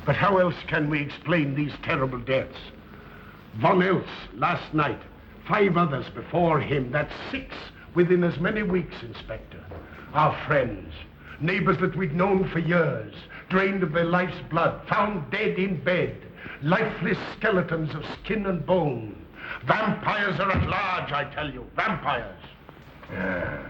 But how else can we explain these terrible deaths? Von Elst last night, 5 others before him, that's 6 within as many weeks, Inspector. Our friends, neighbors that we'd known for years, drained of their life's blood, found dead in bed, lifeless skeletons of skin and bone. Vampires are at large, I tell you, vampires. Yeah.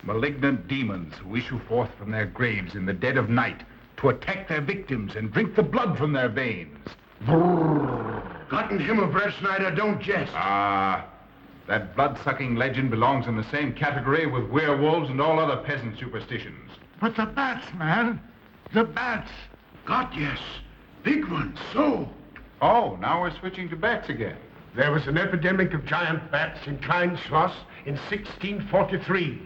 Malignant demons who issue forth from their graves in the dead of night to attack their victims and drink the blood from their veins. Gotten him of Schneider, don't jest. That blood-sucking legend belongs in the same category with werewolves and all other peasant superstitions. But the bats, man. The bats. God, yes. Big ones, so. Oh, now we're switching to bats again. There was an epidemic of giant bats in Kleinschloss in 1643.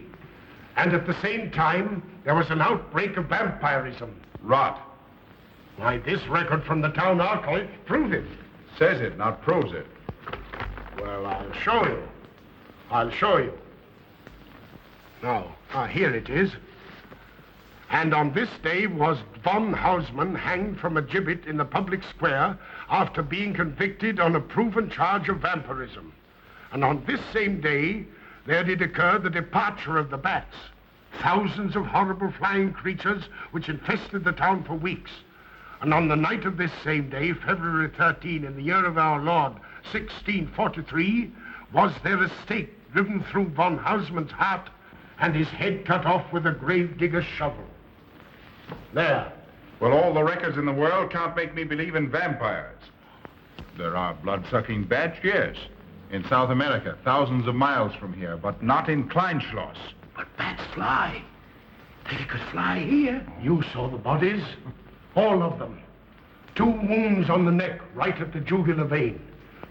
And at the same time, there was an outbreak of vampirism. Rot. Why, this record from the town archive proves it. Says it, not proves it. Well, I'll show you. I'll show you. Now, here it is. And on this day was von Hausmann hanged from a gibbet in the public square after being convicted on a proven charge of vampirism. And on this same day, there did occur the departure of the bats. Thousands of horrible flying creatures which infested the town for weeks. And on the night of this same day, February 13, in the year of our Lord, 1643, was there a stake driven through von Hausmann's heart and his head cut off with a grave digger's shovel. There. Well, all the records in the world can't make me believe in vampires. There are blood-sucking bats, yes. In South America, thousands of miles from here, but not in Kleinschloss. But bats fly. They could fly here. You saw the bodies. All of them. 2 wounds on the neck, right at the jugular vein.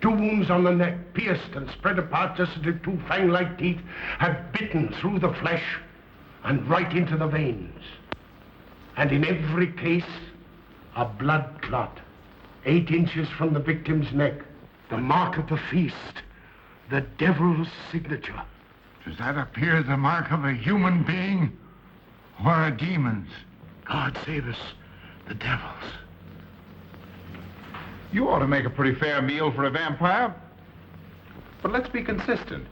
2 wounds on the neck, pierced and spread apart just as if 2 fang-like teeth had bitten through the flesh and right into the veins. And in every case, a blood clot, 8 inches from the victim's neck. The mark of the feast, the devil's signature. Does that appear the mark of a human being or a demon's? God save us, the devil's. You ought to make a pretty fair meal for a vampire. But let's be consistent.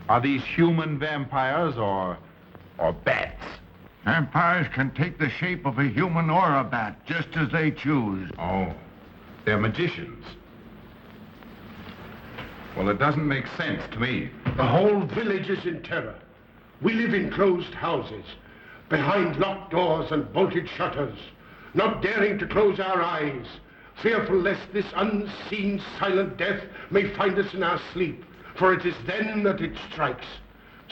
Are these human vampires or bats? Vampires can take the shape of a human or a bat, just as they choose. Oh, they're magicians. Well, it doesn't make sense to me. The whole village is in terror. We live in closed houses, behind locked doors and bolted shutters, not daring to close our eyes, fearful lest this unseen silent death may find us in our sleep, for it is then that it strikes,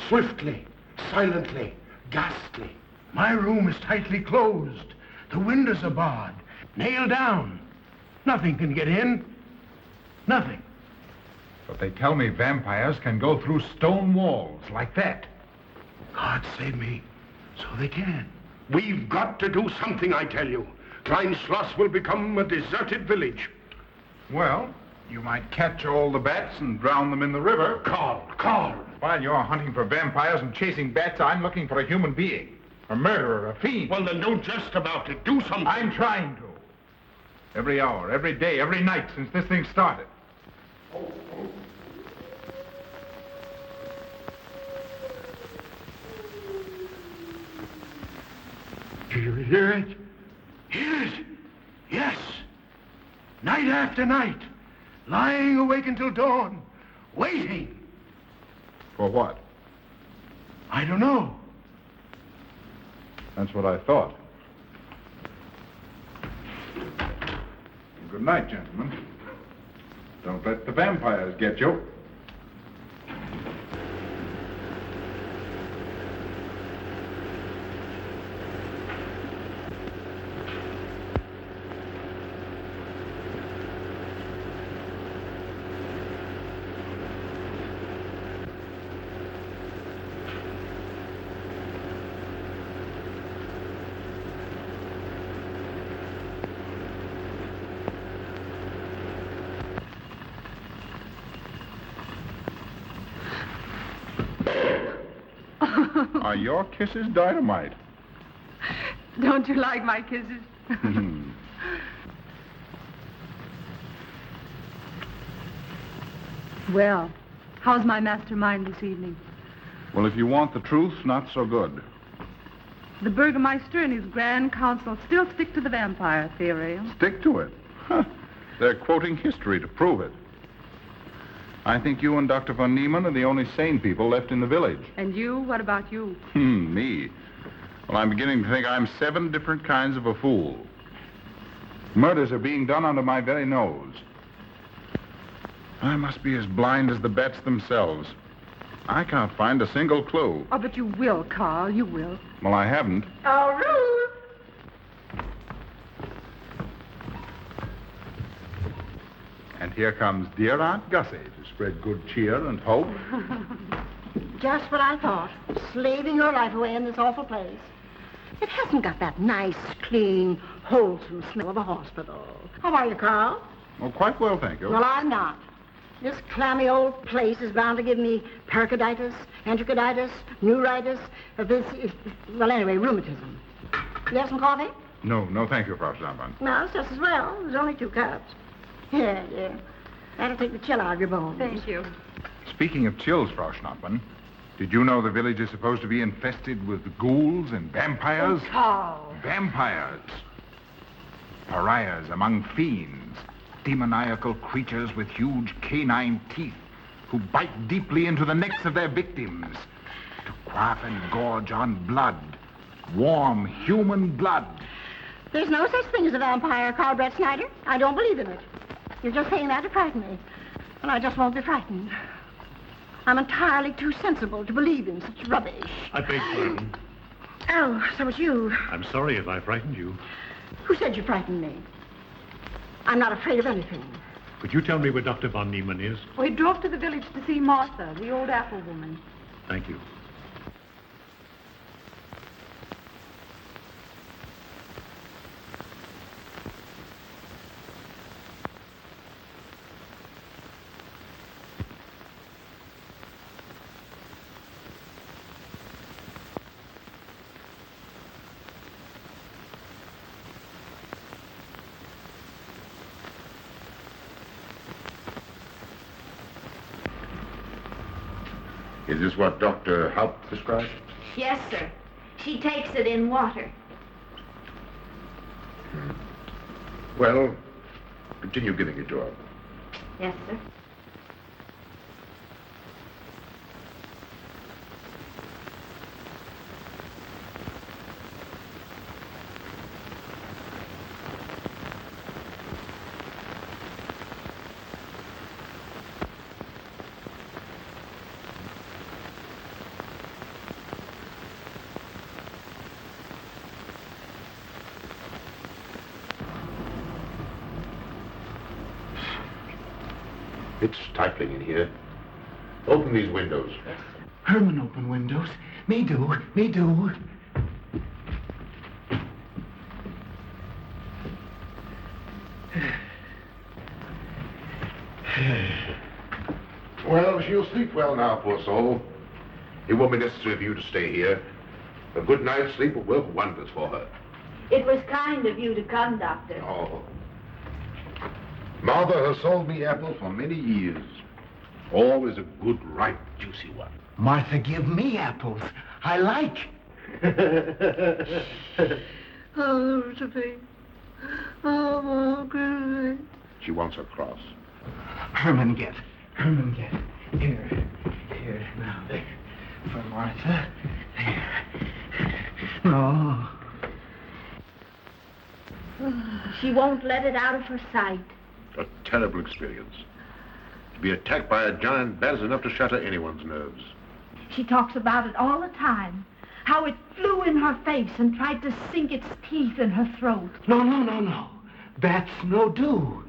swiftly, silently, ghastly. My room is tightly closed. The windows are barred, nailed down. Nothing can get in. Nothing. But they tell me vampires can go through stone walls like that. God save me. So they can. We've got to do something, I tell you. Kleinschloss will become a deserted village. Well, you might catch all the bats and drown them in the river. Carl. While you're hunting for vampires and chasing bats, I'm looking for a human being. A murderer, a fiend. Well, then don't jest about it. Do something. I'm trying to. Every hour, every day, every night since this thing started. Do you hear it? Hear it? Yes. Night after night. Lying awake until dawn. Waiting. For what? I don't know. That's what I thought. Good night, gentlemen. Don't let the vampires get you. Are your kisses dynamite? Don't you like my kisses? Well, how's my mastermind this evening? Well, if you want the truth, not so good. The Burgermeister and his Grand Council still stick to the vampire theory. Stick to it. Huh. They're quoting history to prove it. I think you and Dr. von Niemann are the only sane people left in the village. And you? What about you? Me? Well, I'm beginning to think I'm 7 different kinds of a fool. Murders are being done under my very nose. I must be as blind as the bats themselves. I can't find a single clue. Oh, but you will, Carl. You will. Well, I haven't. Oh, Ruth! And here comes dear Aunt Gussie to spread good cheer and hope. Just what I thought. Slaving your life away in this awful place. It hasn't got that nice, clean, wholesome smell of a hospital. How are you, Carl? Oh, quite well, thank you. Well, I'm not. This clammy old place is bound to give me pericarditis, enterocolitis, neuritis, well, anyway, rheumatism. You have some coffee? No, thank you, Frau Stammmann. No, it's just as well. There's only 2 cups. Yeah. That'll take the chill out of your bones. Thank you. Speaking of chills, Frau Schnappmann, did you know the village is supposed to be infested with ghouls and vampires? Oh, Carl. Vampires. Pariahs among fiends. Demoniacal creatures with huge canine teeth who bite deeply into the necks of their victims to quaff and gorge on blood. Warm human blood. There's no such thing as a vampire, Carl Brett Snyder. I don't believe in it. You're just saying that to frighten me. And I just won't be frightened. I'm entirely too sensible to believe in such rubbish. I beg pardon. Oh, so it's you. I'm sorry if I frightened you. Who said you frightened me? I'm not afraid of anything. Could you tell me where Dr. von Niemann is? We drove to the village to see Martha, the old apple woman. Thank you. Is this what Dr. Haupt prescribed? Yes, sir. She takes it in water. Well, continue giving it to her. Yes, sir. It's stifling in here. Open these windows. Herman open windows. Me do. Well, she'll sleep well now, poor soul. It won't be necessary for you to stay here. A good night's sleep will work wonders for her. It was kind of you to come, Doctor. Oh. Martha has sold me apples for many years. Always a good, ripe, juicy one. Martha give me apples. I like. Oh, Sophie. Oh, good. She wants her cross. Herman get. Here. Now, there. For Martha. There. No. She won't let it out of her sight. A terrible experience. To be attacked by a giant bat is enough to shatter anyone's nerves. She talks about it all the time. How it flew in her face and tried to sink its teeth in her throat. No. Bats no do.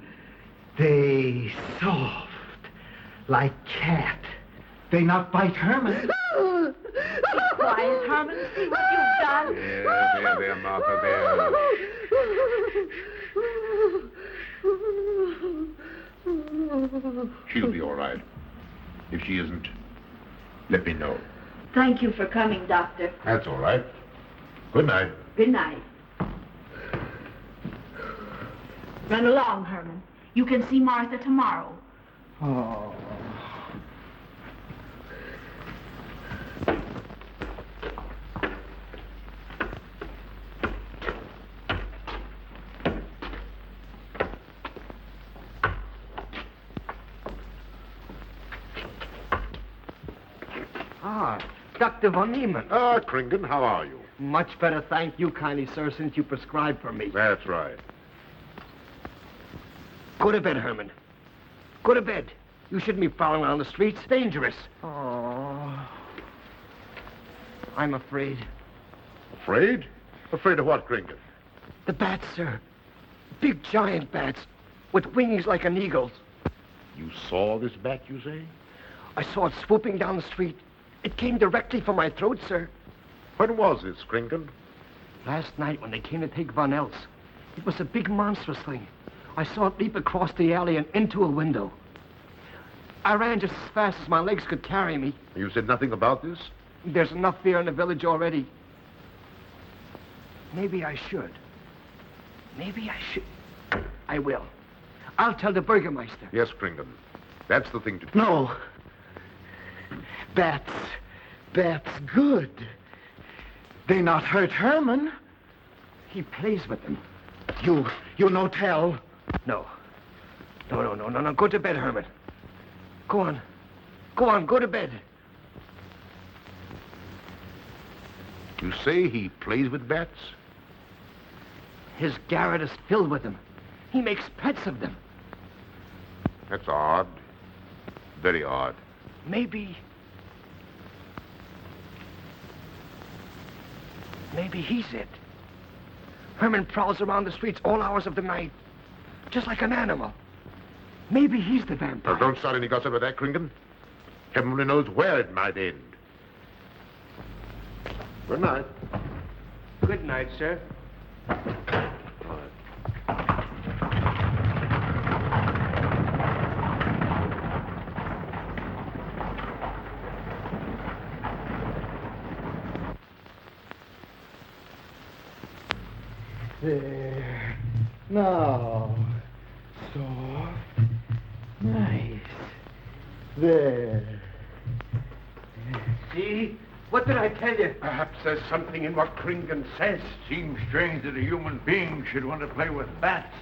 They soft, like cat. They not bite Herman. Be quiet, Herman. See what you've done. There, Martha, there. She'll be all right. If she isn't, let me know. Thank you for coming, Doctor. That's all right. Good night. Good night. Run along, Herman. You can see Martha tomorrow. Oh. Dr. von Niemann. Ah, Kringen, how are you? Much better, thank you kindly, sir, since you prescribed for me. That's right. Go to bed, Herman. Go to bed. You shouldn't be prowling around the streets. Dangerous. Oh. I'm afraid. Afraid? Afraid of what, Kringen? The bats, sir. Big giant bats with wings like an eagle's. You saw this bat, you say? I saw it swooping down the street. It came directly for my throat, sir. When was this, Kringen? Last night when they came to take Von Els. It was a big monstrous thing. I saw it leap across the alley and into a window. I ran just as fast as my legs could carry me. You said nothing about this? There's enough fear in the village already. Maybe I should. I will. I'll tell the Burgermeister. Yes, Kringen. That's the thing to do. No. Bats good. They not hurt Herman. He plays with them. You no tell. No. No. Go to bed, Herman. Go on, go to bed. You say he plays with bats? His garret is filled with them. He makes pets of them. That's odd. Very odd. Maybe he's it. Herman prowls around the streets all hours of the night, just like an animal. Maybe he's the vampire. Now, don't start any gossip about that, Kringen. Heaven only knows where it might end. Good night. Good night, sir. There. Now. Soft. Nice. There. See? What did I tell you? Perhaps there's something in what Kringen says. Seems strange that a human being should want to play with bats.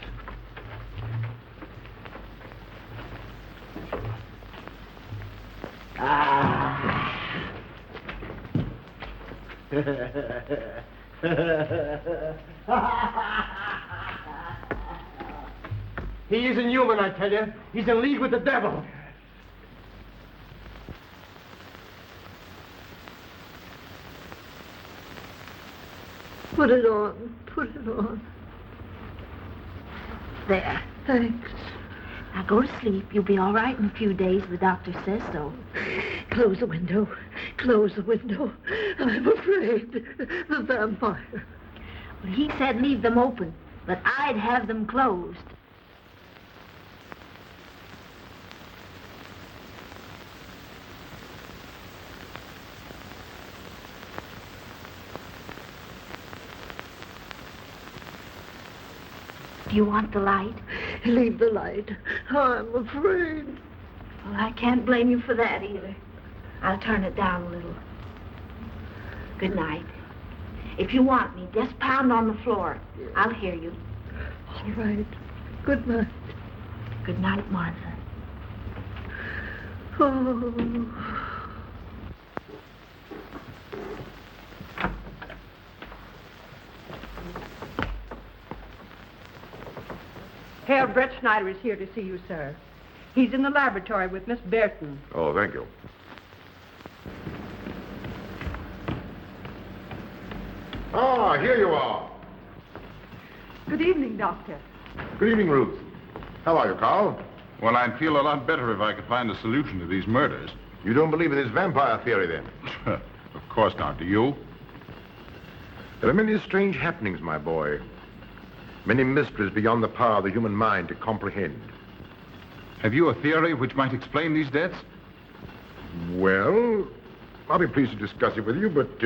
He isn't human, I tell you. He's in league with the devil. Put it on. There. Thanks. Now go to sleep. You'll be all right in a few days. The doctor says so. Close the window. I'm afraid. The vampire. Well, he said leave them open, but I'd have them closed. Do you want the light? Leave the light. I'm afraid. Well, I can't blame you for that either. I'll turn it down a little. Good night. If you want me, just pound on the floor. I'll hear you. All right. Good night. Good night, Martha. Oh. Sheriff Brett Schneider is here to see you, sir. He's in the laboratory with Miss Burton. Oh, thank you. Ah, here you are. Good evening, Doctor. Good evening, Ruth. How are you, Carl? Well, I'd feel a lot better if I could find a solution to these murders. You don't believe in this vampire theory, then? Of course not. Do you? There are many strange happenings, my boy. Many mysteries beyond the power of the human mind to comprehend. Have you a theory which might explain these deaths? Well, I'll be pleased to discuss it with you, but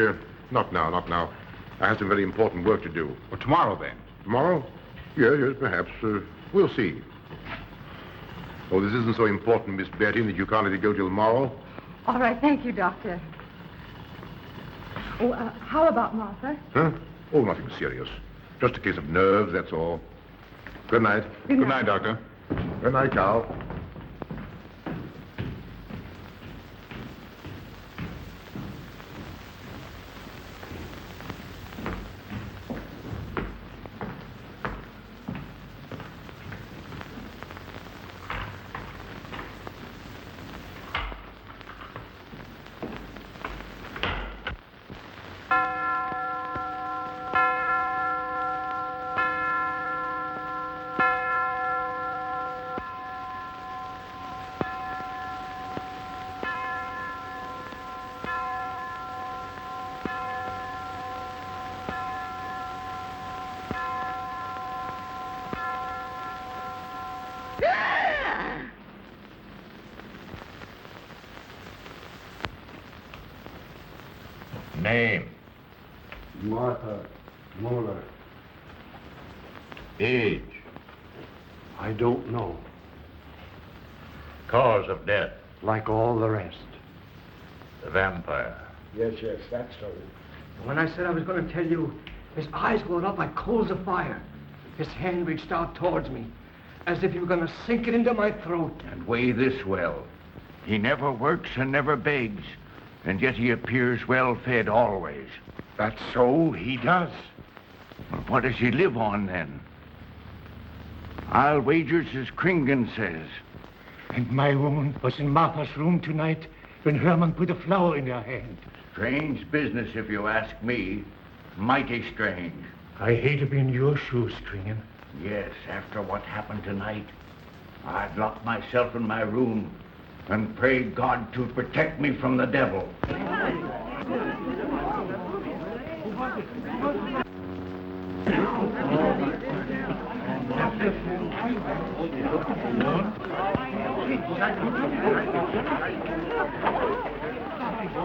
not now, not now. I have some very important work to do. Well, tomorrow, then. Tomorrow? Yes, perhaps. We'll see. Oh, this isn't so important, Miss Betty, that you can't let it go till tomorrow. All right, thank you, Doctor. Oh, how about Martha? Huh? Oh, nothing serious. Just a case of nerves, that's all. Good night. Good Good night, Doctor. Good night, Carl. Name. Martha Muller. Age. I don't know. Cause of death. Like all the rest. The vampire. Yes, that's so. When I said I was going to tell you, his eyes glowed up like coals of fire. His hand reached out towards me, as if he were going to sink it into my throat. And weigh this well. He never works and never begs, and yet he appears well-fed always. That's so, he does. What does he live on, then? I'll wager it's as Kringen says. And my wound was in Martha's room tonight when Herman put a flower in her hand. Strange business, if you ask me. Mighty strange. I hate to be in your shoes, Kringen. Yes, after what happened tonight, I'd lock myself in my room and pray God to protect me from the devil.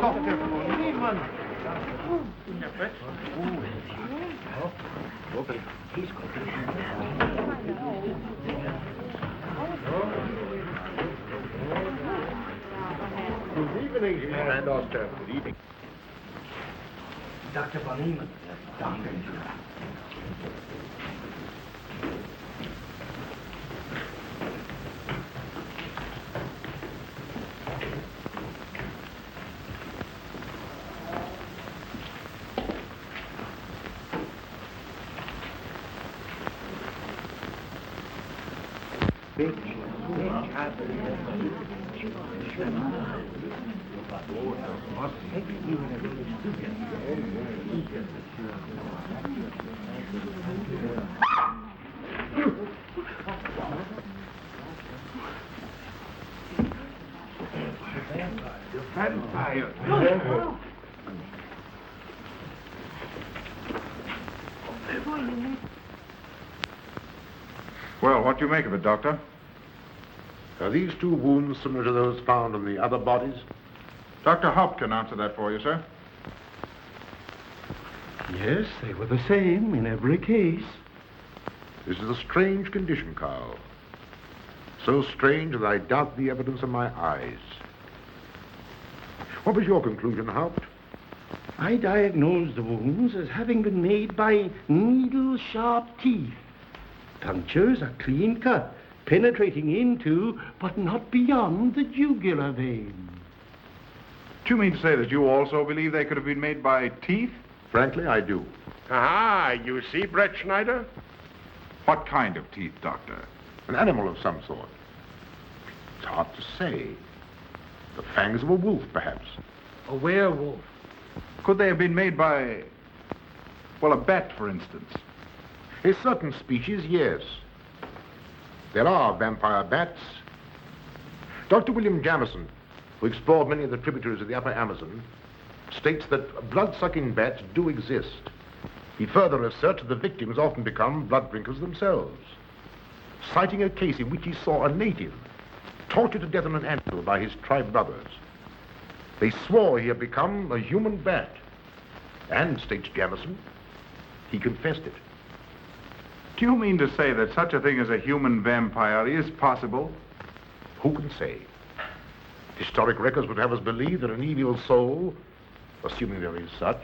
Dr. von Niemann. Good evening, Herr Doctor. Good evening. Dr. von Niemann. Doctor. Vampire. Well, what do you make of it, Doctor? Are these two wounds similar to those found on the other bodies? Dr. Haupt can answer that for you, sir. Yes, they were the same in every case. This is a strange condition, Carl. So strange that I doubt the evidence of my eyes. What was your conclusion, Haupt? I diagnosed the wounds as having been made by needle-sharp teeth. Punctures are clean cut, penetrating into, but not beyond, the jugular vein. Do you mean to say that you also believe they could have been made by teeth? Frankly, I do. Ah, you see, Brett Schneider? What kind of teeth, Doctor? An animal of some sort. It's hard to say. The fangs of a wolf, perhaps. A werewolf. Could they have been made by, well, a bat, for instance? A certain species, yes. There are vampire bats. Dr. William Jamison, who explored many of the tributaries of the upper Amazon, states that blood-sucking bats do exist. He further asserts that the victims often become blood drinkers themselves, citing a case in which he saw a native tortured to death on an anthill by his tribe brothers. They swore he had become a human bat, and, states Jamison, he confessed it. Do you mean to say that such a thing as a human vampire is possible? Who can say? Historic records would have us believe that an evil soul, assuming there is such,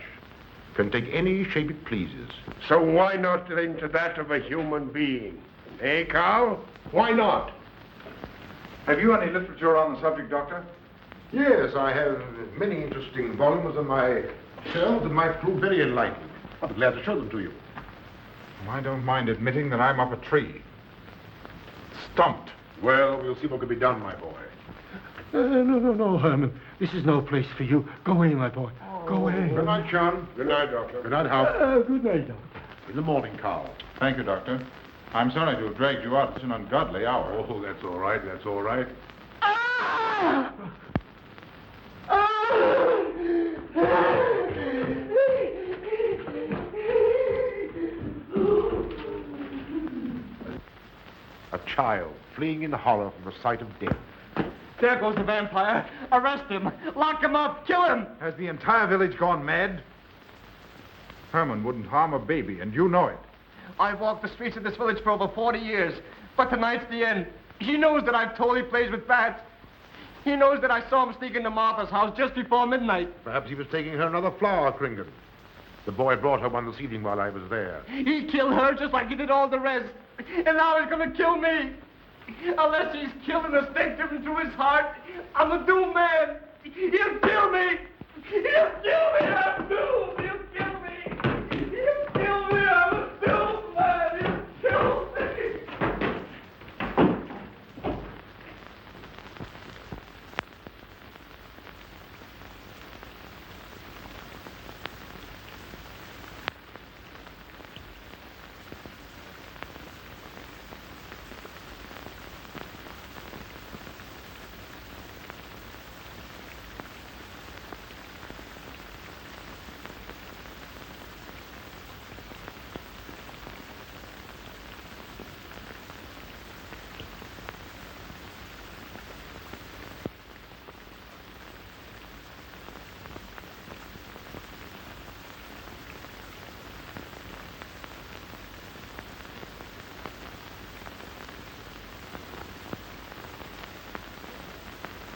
can take any shape it pleases. So why not into that of a human being? Eh, Carl? Why not? Have you any literature on the subject, Doctor? Yes, I have many interesting volumes on my shelves that might prove very enlightening. I'll be glad to show them to you. I don't mind admitting that I'm up a tree. Stumped. Well, we'll see what can be done, my boy. No, Herman. This is no place for you. Go away, my boy. Go away. Good night, John. Good night, Doctor. Good night, Hal. Good night, Doctor. In the morning, Carl. Thank you, Doctor. I'm sorry to have dragged you out at such an ungodly hour. Oh, that's all right. That's all right. A child fleeing in horror from the sight of death. There goes the vampire. Arrest him. Lock him up. Kill him. Has the entire village gone mad? Herman wouldn't harm a baby, and you know it. I've walked the streets of this village for over 40 years, but tonight's the end. He knows that I've told he plays with bats. He knows that I saw him sneak into Martha's house just before midnight. Perhaps he was taking her another flower, Kringan. The boy brought her one this evening while I was there. He killed her just like he did all the rest. And now he's going to kill me. Unless he's killed in a stake driven through his heart, I'm a doomed man. He'll kill me. He'll kill me. I'm doomed. He'll kill me. He'll kill me. I'm a doomed man. He'll kill me.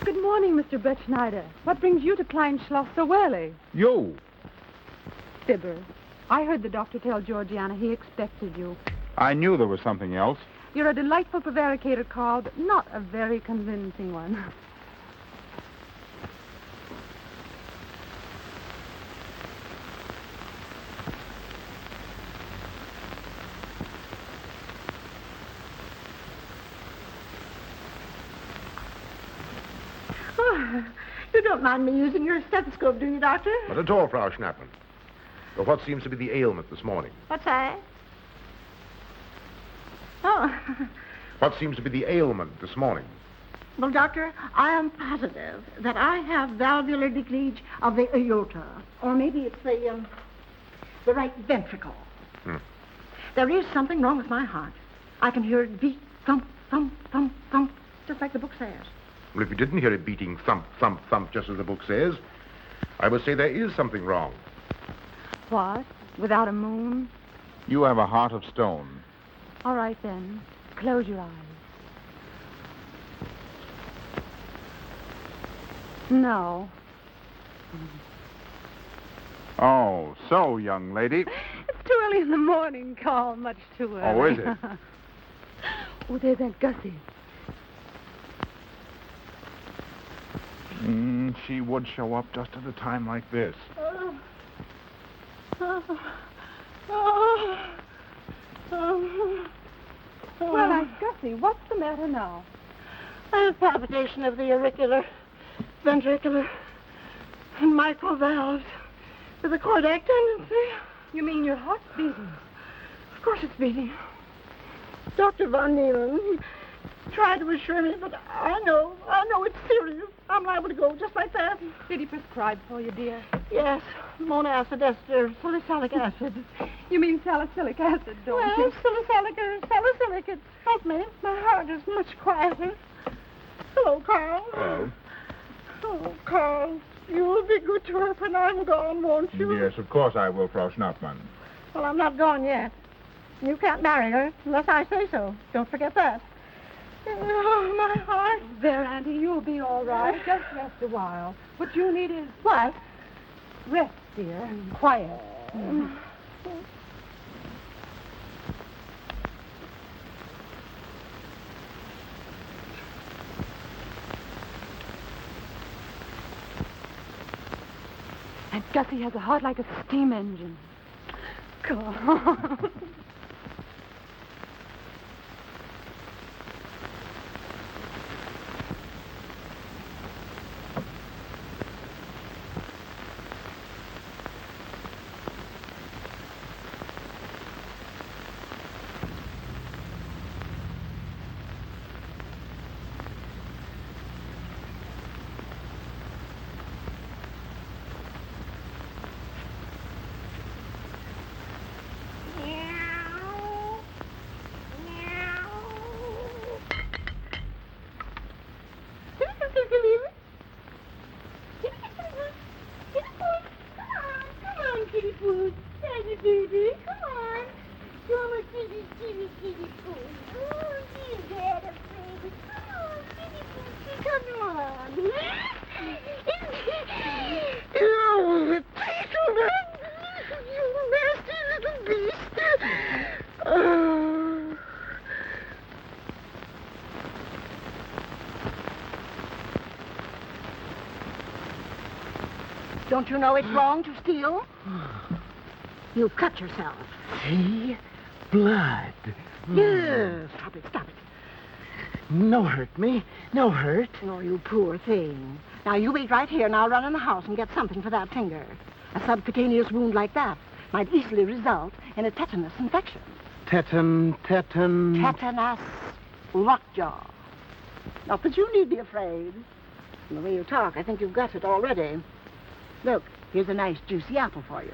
Good morning, Mr. Brett Schneider. What brings you to Kleinschloss so early? You. Fibber, I heard the doctor tell Georgiana he expected you. I knew there was something else. You're a delightful prevaricator, Carl, but not a very convincing one. You don't mind me using your stethoscope, do you, Doctor? Not at all, Frau Schnappen. But what seems to be the ailment this morning? What's that? Oh. What seems to be the ailment this morning? Well, Doctor, I am positive that I have valvular leakage of the aorta. Or maybe it's the right ventricle. There is something wrong with my heart. I can hear it beat, thump, thump, thump, thump, just like the book says. Well, if you didn't hear it beating thump, thump, thump, just as the book says, I would say there is something wrong. What? Without a moon? You have a heart of stone. All right, then. Close your eyes. No. Oh, so, young lady. It's too early in the morning, Carl. Much too early. Oh, is it? Oh, there's Aunt Gussie. She would show up just at a time like this. Well, now, Gussie, what's the matter now? I have palpitation of the auricular, ventricular, and mitral valves with a cardiac tendency. You mean your heart's beating? Of course it's beating. Dr. von Niemann, he tried to assure me, but I know it's serious. I'm liable to go just like that. Did he prescribe for you, dear? Yes, monacid ester, salicylic acid. You mean salicylic acid, don't Well, you? salicylic, it helped me. My heart is much quieter. Hello, Carl. Hello. Oh, Carl, you'll be good to her when I'm gone, won't you? Yes, of course I will, Frau Schnappmann. Well, I'm not gone yet. You can't marry her unless I say so. Don't forget that. Oh, my heart. There, Auntie, you'll be all right. Just rest a while. What you need is What? rest, dear, and quiet. And Gussie has a heart like a steam engine. Come on. Don't you know it's wrong to steal? You cut yourself. See? Blood. Yes. Stop it. No hurt me. No hurt. Oh, you poor thing. Now, you wait right here, and I'll run in the house and get something for that finger. A subcutaneous wound like that might easily result in a tetanus infection. Tetanus. Tetanus lockjaw. Not that you need be afraid. From the way you talk, I think you've got it already. Look, here's a nice juicy apple for you.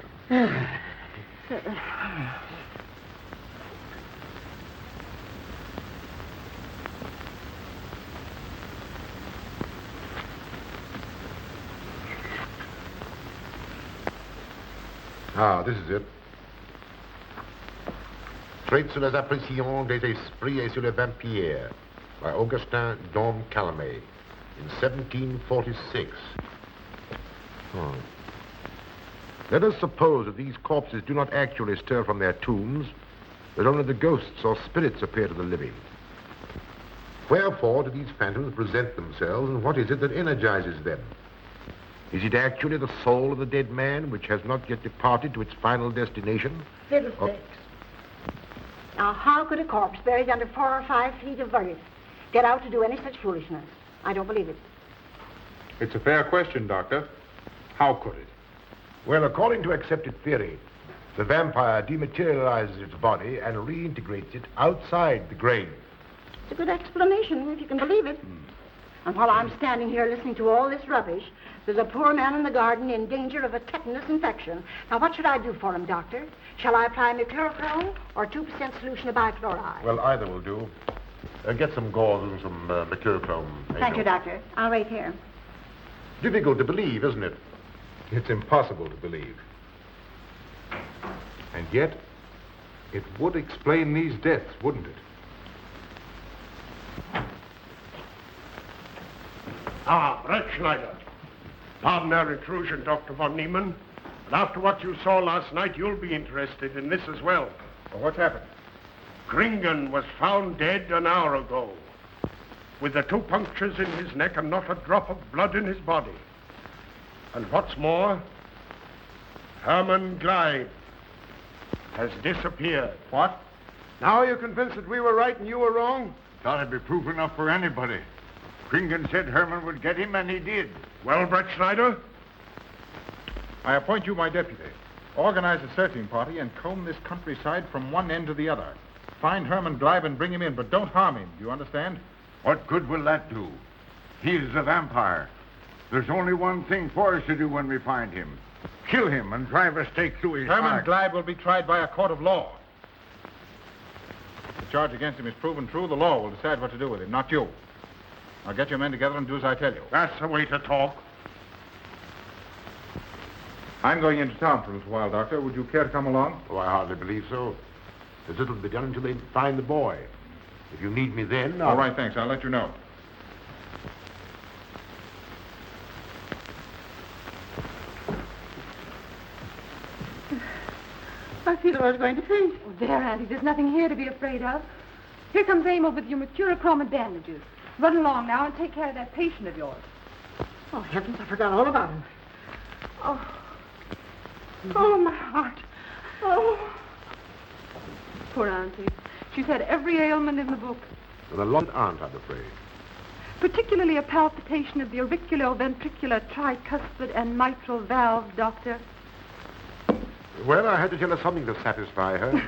Ah, this is it. Traits sur les apparitions des esprits et sur les vampires by Augustin Dom Calame in 1746. Let us suppose that these corpses do not actually stir from their tombs, that only the ghosts or spirits appear to the living. Wherefore do these phantoms present themselves, and what is it that energizes them? Is it actually the soul of the dead man, which has not yet departed to its final destination? Fiddlesticks. Now, how could a corpse buried under 4 or 5 feet of earth get out to do any such foolishness? I don't believe it. It's a fair question, Doctor. How could it? Well, according to accepted theory, the vampire dematerializes its body and reintegrates it outside the grave. It's a good explanation, if you can believe it. And while I'm standing here listening to all this rubbish, there's a poor man in the garden in danger of a tetanus infection. Now, what should I do for him, Doctor? Shall I apply mercurochrome or 2% solution of bichloride? Well, either will do. Get some gauze and some mercurochrome. Thank you, Doctor. I'll wait here. Difficult to believe, isn't it? It's impossible to believe. And yet, it would explain these deaths, wouldn't it? Ah, Brettschneider. Pardon our intrusion, Dr. von Niemann. But after what you saw last night, you'll be interested in this as well. Well, what's happened? Kringen was found dead an hour ago, with the 2 punctures in his neck and not a drop of blood in his body. And what's more, Hermann Gleib has disappeared. What? Now you're convinced that we were right and you were wrong? Thought it'd be proof enough for anybody. Kringen said Herman would get him, and he did. Well, Brett Schneider? I appoint you my deputy. Organize a searching party and comb this countryside from one end to the other. Find Herman Gleib and bring him in, but don't harm him. Do you understand? What good will that do? He is a vampire. There's only one thing for us to do when we find him. Kill him and drive a stake through his Herman heart. Gleib will be tried by a court of law. If the charge against him is proven true, the law will decide what to do with him, not you. Now get your men together and do as I tell you. That's the way to talk. I'm going into town for a little while, Doctor. Would you care to come along? Oh, I hardly believe so. There's little to be done until they find the boy. If you need me then, All right, thanks. I'll let you know. I feel I was going to faint. Oh, there, Auntie. There's nothing here to be afraid of. Here comes Emil with your mercurochrome and bandages. Run along now and take care of that patient of yours. Oh, heavens, I forgot all about him. Oh. Oh, my heart. Oh. Poor Auntie. She's had every ailment in the book. And a lot aren't, I'm afraid. Particularly a palpitation of the auriculoventricular, tricuspid, and mitral valve, Doctor. Well, I had to tell her something to satisfy her.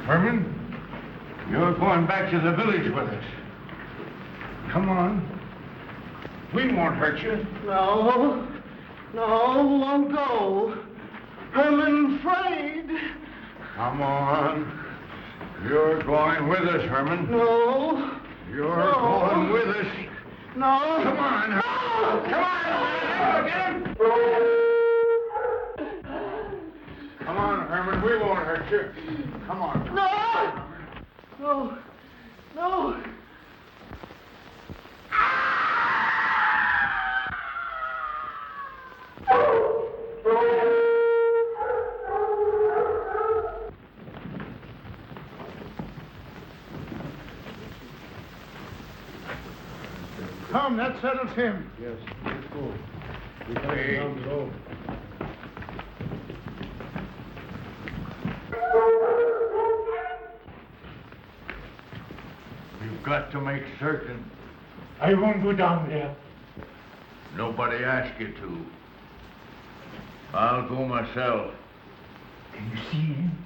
Herman, you're going back to the village with us. Come on. We won't hurt you. No, won't go. Herman afraid. Come on. You're going with us, Herman. No. You're going with us. No. Come on. Come on. Get him. Come on, Herman. We won't hurt you. Come on. No. Come, that settles him. Yes, let's go. We're coming down the road. You've got to make certain. I won't go down there. Nobody asked you to. I'll go myself. Can you see him?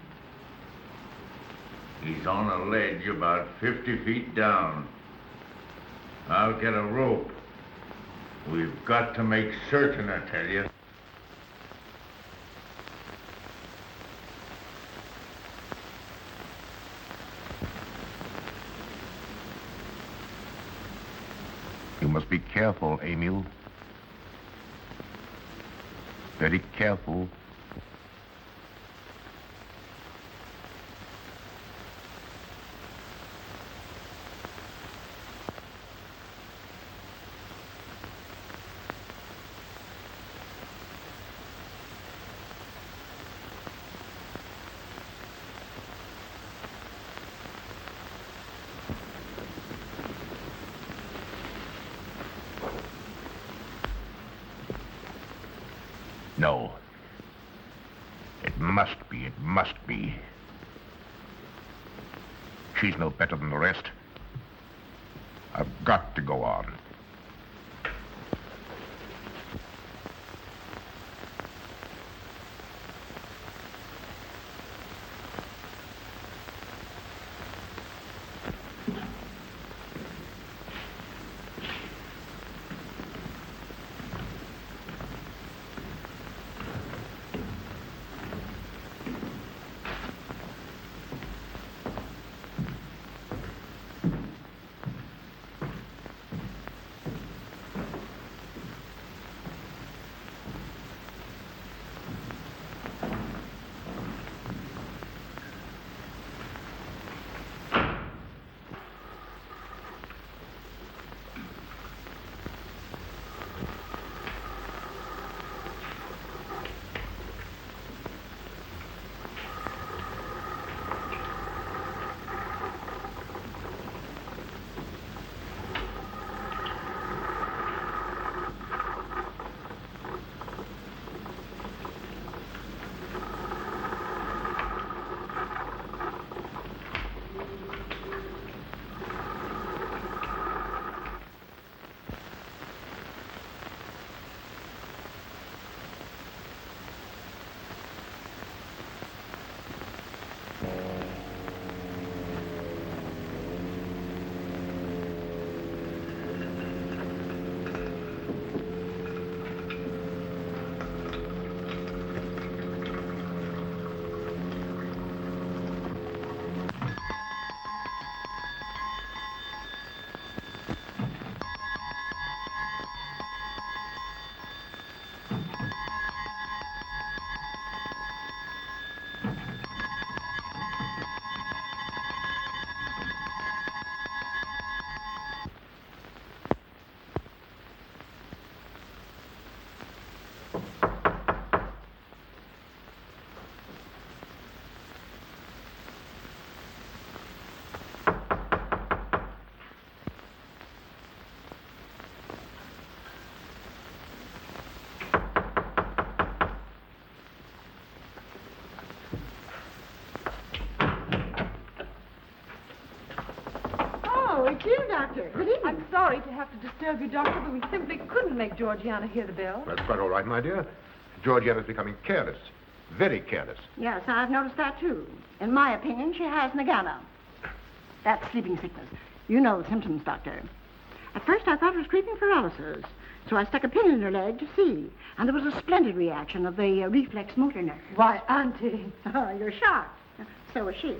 He's on a ledge about 50 feet down. I'll get a rope. We've got to make certain, I tell you. You must be careful, Emil. Very careful. No. It must be. She's no better than the rest. I've got to go on. Good evening. I'm sorry to have to disturb you, Doctor, but we simply couldn't make Georgiana hear the bell. That's quite all right, my dear. Georgiana's becoming careless. Very careless. Yes, I've noticed that, too. In my opinion, she has Nagana. That's sleeping sickness. You know the symptoms, Doctor. At first, I thought it was creeping paralysis, so I stuck a pin in her leg to see. And there was a splendid reaction of the reflex motor nerve. Why, Auntie. Oh, you're shocked. So was she.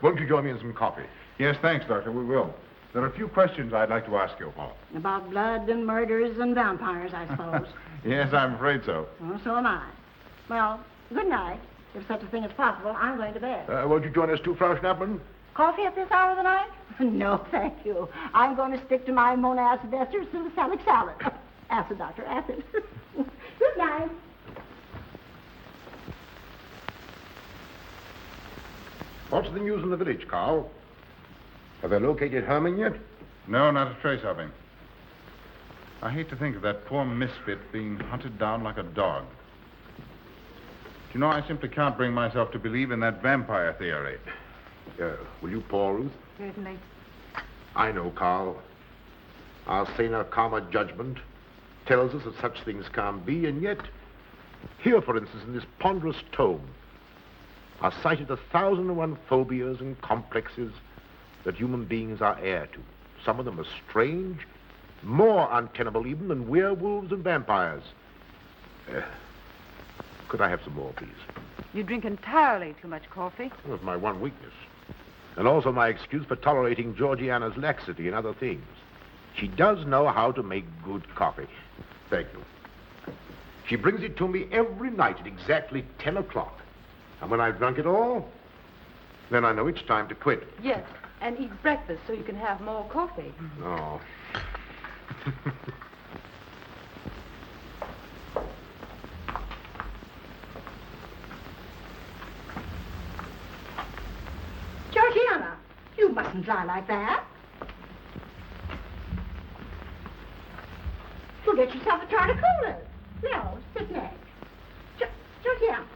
Won't you join me in some coffee? Yes, thanks, Doctor. We will. There are a few questions I'd like to ask you. About blood and murders and vampires, I suppose. Yes, I'm afraid so. Well, so am I. Well, good night. If such a thing is possible, I'm going to bed. Won't you join us too, Frau Schnappmann? Coffee at this hour of the night? No, thank you. I'm going to stick to my monacid ester salicylic salad. Acid, Doctor, acid. Good night. What's the news in the village, Carl? Have they located Herman yet? No, not a trace of him. I hate to think of that poor misfit being hunted down like a dog. Do you know, I simply can't bring myself to believe in that vampire theory. Will you pour, Ruth? Certainly. I know, Carl. Our saner, calmer judgment tells us that such things can't be, and yet, here, for instance, in this ponderous tome, are cited 1,001 phobias and complexes that human beings are heir to. Some of them are strange, more untenable even than werewolves and vampires. Could I have some more, please? You drink entirely too much coffee. That's my one weakness. And also my excuse for tolerating Georgiana's laxity and other things. She does know how to make good coffee. Thank you. She brings it to me every night at exactly 10 o'clock. And when I've drunk it all, then I know it's time to quit. Yes, and eat breakfast so you can have more coffee. Oh. Georgiana, you mustn't lie like that. You'll get yourself a torticolis. No, sit next. Georgiana.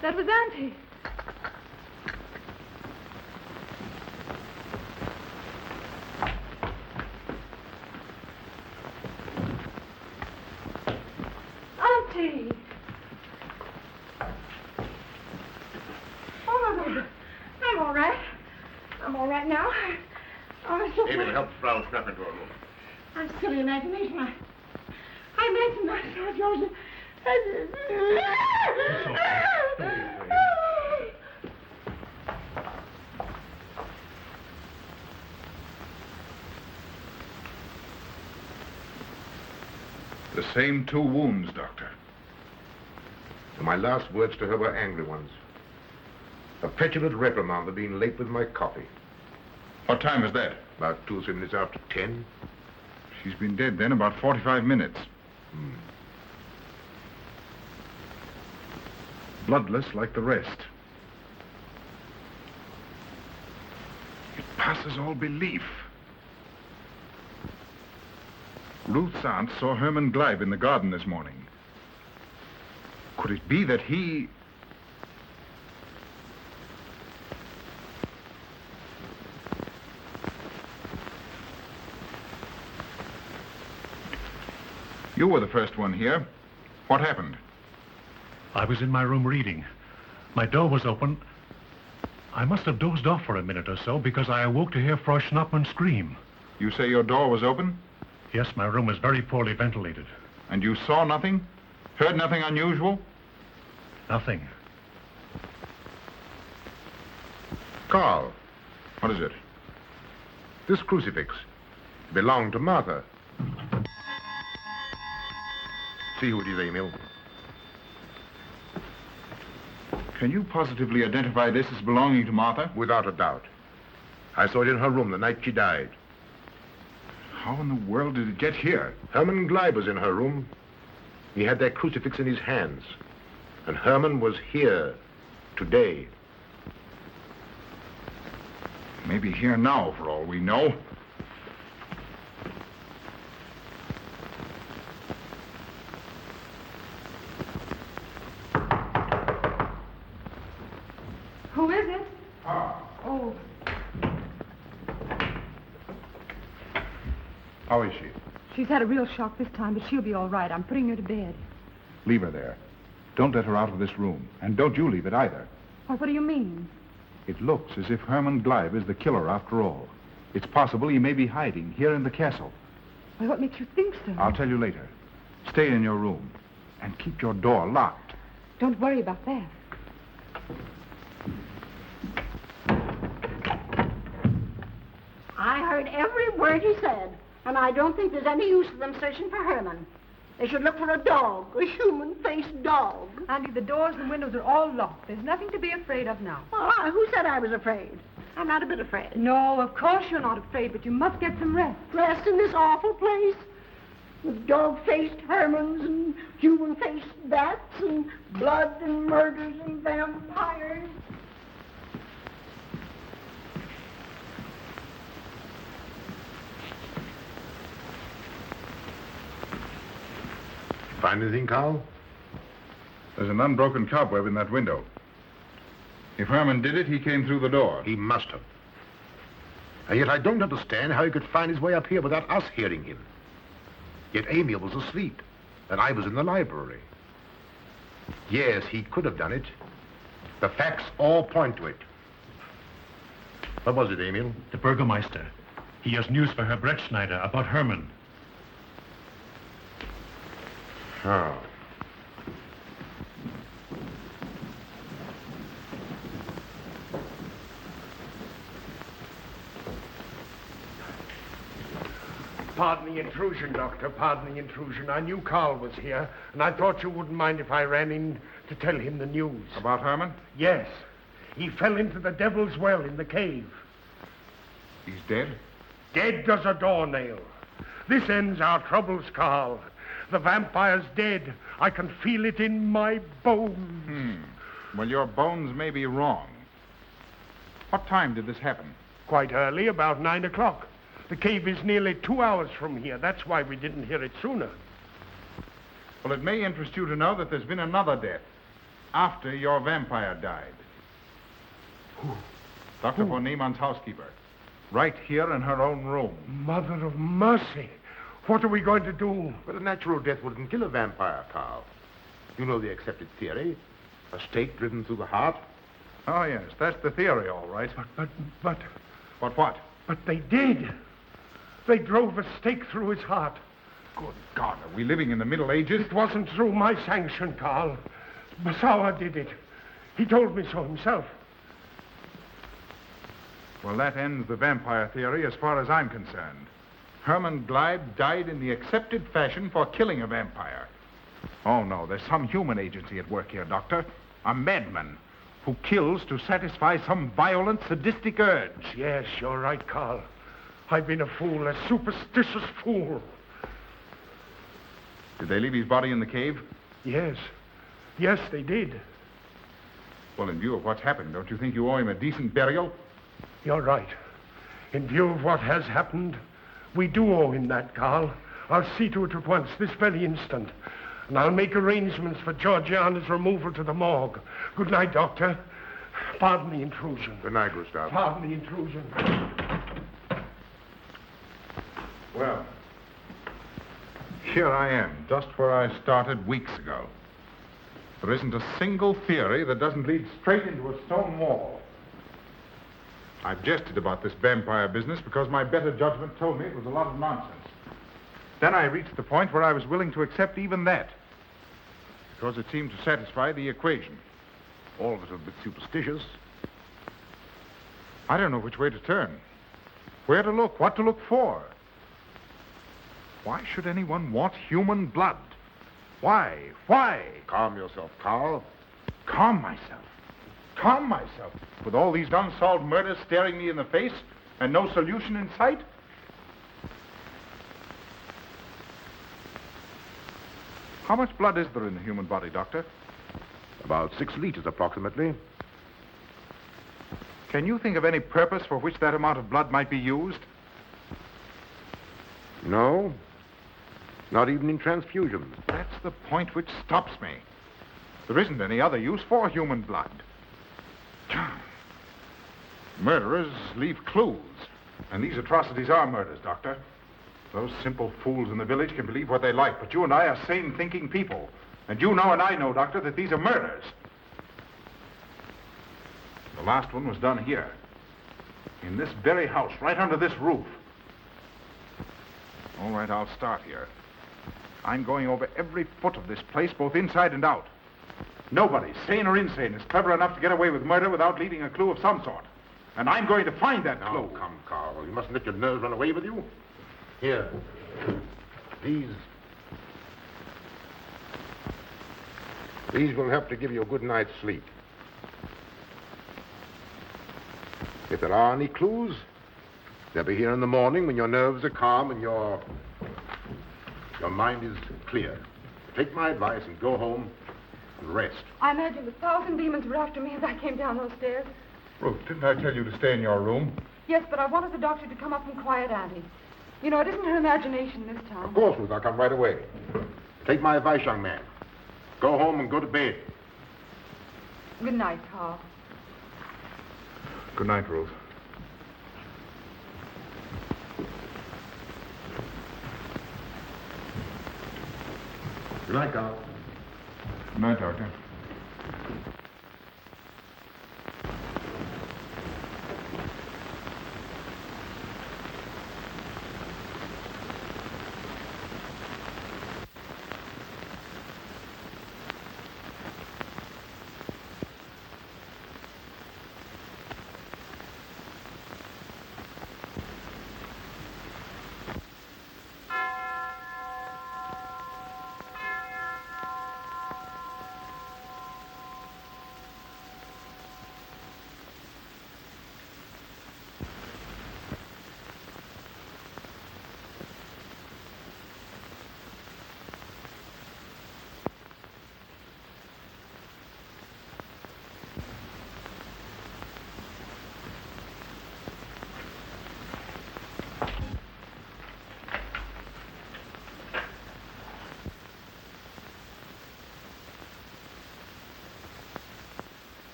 That was Auntie. Auntie. Oh, I'm all right. I'm all right now. Oh, so David, help Frau Schnappmann to her room. I'm silly imagination. I imagine myself, Joseph. The same 2 wounds, Doctor. And my last words to her were angry ones. A petulant reprimand for being late with my coffee. What time is that? About 2 or 3 minutes after 10. She's been dead then about 45 minutes. Bloodless like the rest. It passes all belief. Ruth's aunt saw Herman Gleib in the garden this morning. Could it be that he... You were the first one here. What happened? I was in my room reading. My door was open. I must have dozed off for a minute or so because I awoke to hear Frau Schnappmann scream. You say your door was open? Yes, my room is very poorly ventilated. And you saw nothing? Heard nothing unusual? Nothing. Carl, What is it? this crucifix belonged to Martha. See who it is, Emil. Can you positively identify this as belonging to Martha? Without a doubt. I saw it in her room the night she died. How in the world did it get here? Herman Gleib was in her room. He had that crucifix in his hands. And Herman was here today. Maybe here now, for all we know. Who is it? Ah. Oh, How is she? she's had a real shock this time, but she'll be all right. I'm putting her to bed. Leave her there. Don't let her out of this room. And don't you leave it either. Why, what do you mean? It looks as if Herman Gleib is the killer after all. It's possible he may be hiding here in the castle. Why, what makes you think so? I'll tell you later. Stay in your room and keep your door locked. Don't worry about that. I heard every word he said, and I don't think there's any use of them searching for Herman. They should look for a dog, a human-faced dog. Andy, the doors and windows are all locked. There's nothing to be afraid of now. Well, who said I was afraid? I'm not a bit afraid. No, of course you're not afraid, but you must get some rest. Rest in this awful place with dog-faced Hermans and human-faced bats and blood and murders and vampires. Find anything, Carl? There's an unbroken cobweb in that window. If Herman did it, he came through the door. He must have. And yet I don't understand how he could find his way up here without us hearing him. Yet Amy was asleep, and I was in the library. Yes, he could have done it. The facts all point to it. What was it, Emil? The Burgermeister. He has news for Herr Brettschneider about Herman. Oh. Pardon the intrusion, Doctor. Pardon the intrusion. I knew Carl was here, and I thought you wouldn't mind if I ran in to tell him the news. About Herman? Yes. He fell into the Devil's Well in the cave. He's dead? Dead as a doornail. This ends our troubles, Carl. The vampire's dead. I can feel it in my bones. Well, your bones may be wrong. What time did this happen? Quite early, about 9 o'clock. The cave is nearly 2 hours from here. That's why we didn't hear it sooner. Well, it may interest you to know that there's been another death after your vampire died. Who? Dr. von Niemann's housekeeper. Right here in her own room. Mother of mercy. What are we going to do? But a natural death wouldn't kill a vampire, Carl. You know the accepted theory. A stake driven through the heart. Oh, yes, that's the theory, all right. But... But what? But they did. They drove a stake through his heart. Good God, are we living in the Middle Ages? It wasn't through my sanction, Carl. Basawa did it. He told me so himself. Well, that ends the vampire theory as far as I'm concerned. Herman Gleib died in the accepted fashion for killing a vampire. Oh, no, there's some human agency at work here, Doctor. A madman who kills to satisfy some violent, sadistic urge. Yes, you're right, Carl. I've been a fool, a superstitious fool. Did they leave his body in the cave? Yes. Yes, they did. Well, in view of what's happened, don't you think you owe him a decent burial? You're right. In view of what has happened, we do owe him that, Carl. I'll see to it at once, this very instant. And I'll make arrangements for Georgiana's removal to the morgue. Good night, Doctor. Pardon the intrusion. Good night, Gustav. Pardon the intrusion. Well, here I am, just where I started weeks ago. There isn't a single theory that doesn't lead straight into a stone wall. I've jested about this vampire business because my better judgment told me it was a lot of nonsense. Then I reached the point where I was willing to accept even that, because it seemed to satisfy the equation. All of it a bit superstitious. I don't know which way to turn, where to look, what to look for. Why should anyone want human blood? Why? Why? Calm yourself, Carl. Calm myself. Calm myself. With all these unsolved murders staring me in the face and no solution in sight? How much blood is there in the human body, Doctor? About 6 liters, approximately. Can you think of any purpose for which that amount of blood might be used? No. Not even in transfusions. That's the point which stops me. There isn't any other use for human blood. Murderers leave clues. And these atrocities are murders, Doctor. Those simple fools in the village can believe what they like, but you and I are sane, thinking people. And you know and I know, Doctor, that these are murders. The last one was done here. In this very house, right under this roof. All right, I'll start here. I'm going over every foot of this place, both inside and out. Nobody, sane or insane, is clever enough to get away with murder without leaving a clue of some sort. And I'm going to find that clue. Now, come, Carl. You mustn't let your nerves run away with you. Here. These will help to give you a good night's sleep. If there are any clues, they'll be here in the morning when your nerves are calm and your mind is clear. Take my advice and go home and rest. I imagine 1,000 demons were after me as I came down those stairs. Ruth, didn't I tell you to stay in your room? Yes, but I wanted the doctor to come up and quiet Auntie. You know, it isn't her imagination this time. Of course, Ruth, I'll come right away. Take my advice, young man. Go home and go to bed. Good night, Carl. Good night, Ruth. Good night, Carl. Good night, Doctor.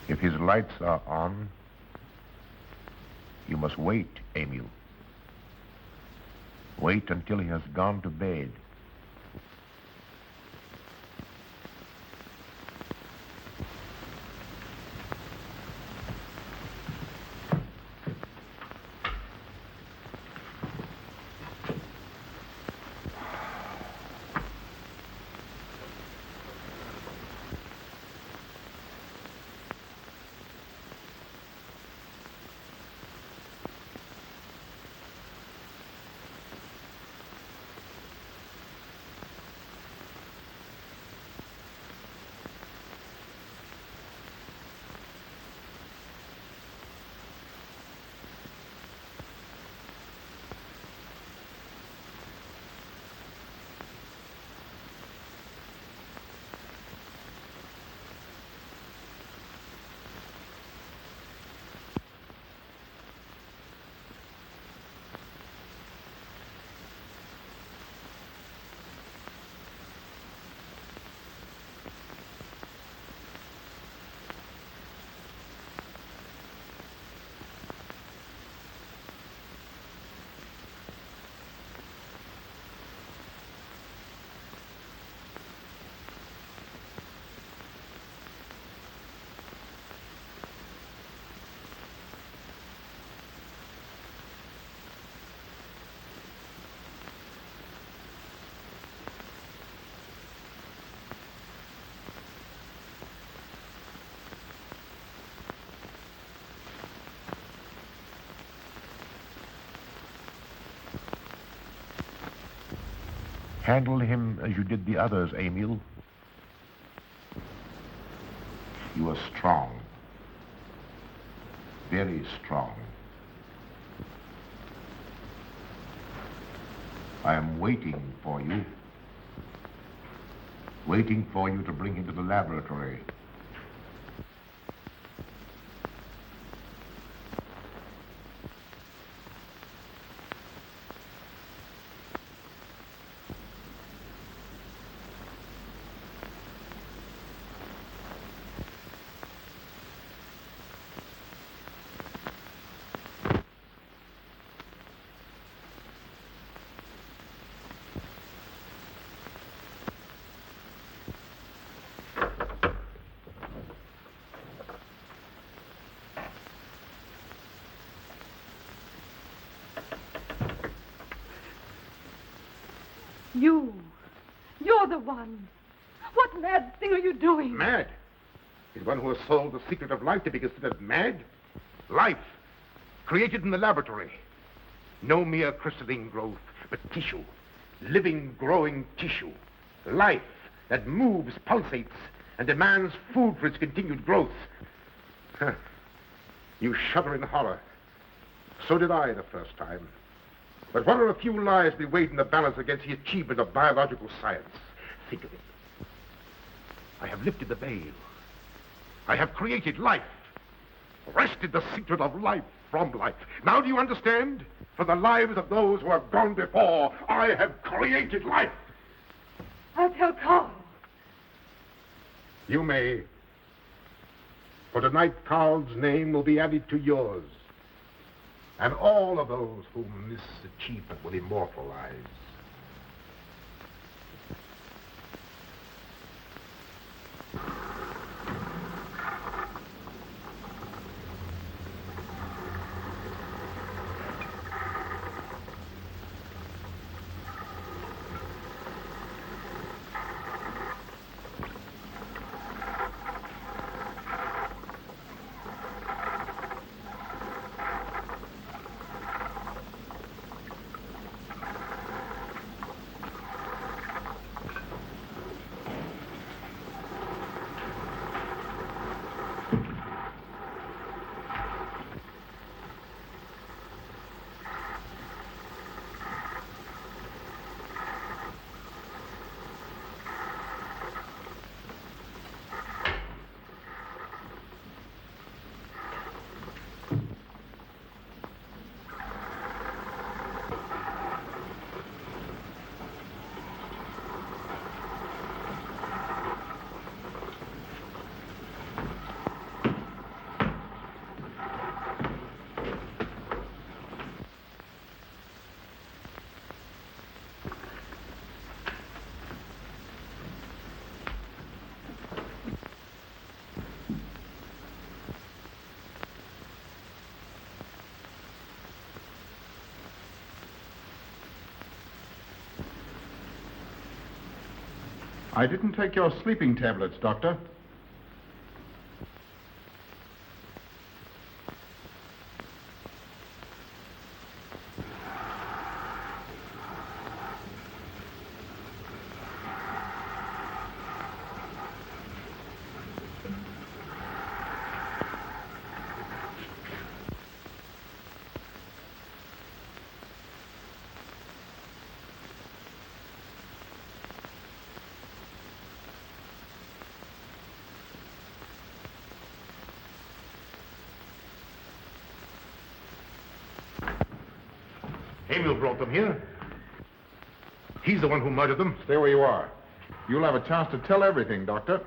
If his lights are on, you must wait, Emil. Wait until he has gone to bed. Handle him as you did the others, Emil. You are strong. Very strong. I am waiting for you. Waiting for you to bring him to the laboratory. You're the one. What mad thing are you doing? Mad? Is one who has solved the secret of life to be considered mad? Life, created in the laboratory. No mere crystalline growth, but tissue. Living, growing tissue. Life that moves, pulsates, and demands food for its continued growth. Huh. You shudder in horror. So did I the first time. But what are a few lives to be weighed in the balance against the achievement of biological science? Think of it. I have lifted the veil. I have created life. Wrested the secret of life from life. Now do you understand? For the lives of those who have gone before, I have created life. I'll tell Carl. You may. For tonight, Carl's name will be added to yours. And all of those whom this achievement will immortalize. I didn't take your sleeping tablets, Doctor. Emil brought them here. He's the one who murdered them. Stay where you are. You'll have a chance to tell everything, Doctor.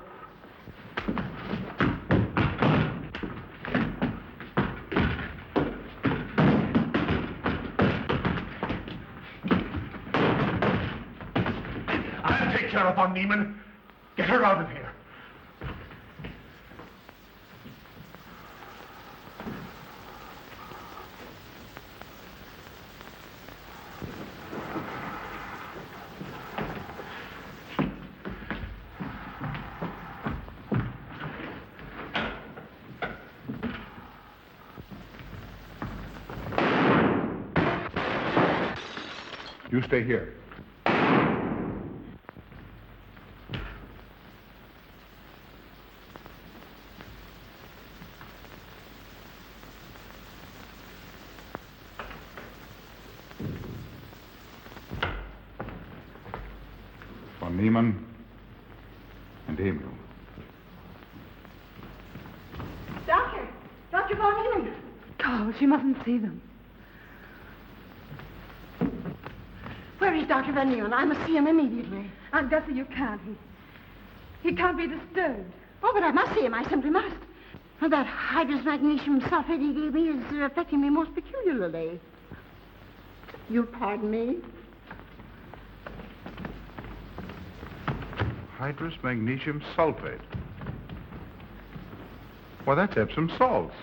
I'll take care of von Niemann. Get her out of here. You stay here. Von Niemann and Emil. Dr. von Niemann. Carl, she mustn't see them. Where is Dr. von Niemann? I must see him immediately. Aunt Gussie, you can't. He can't be disturbed. Oh, but I must see him. I simply must. And that hydrous magnesium sulfate he gave me is affecting me most peculiarly. You'll pardon me? Hydrous magnesium sulfate. Well, that's Epsom salts.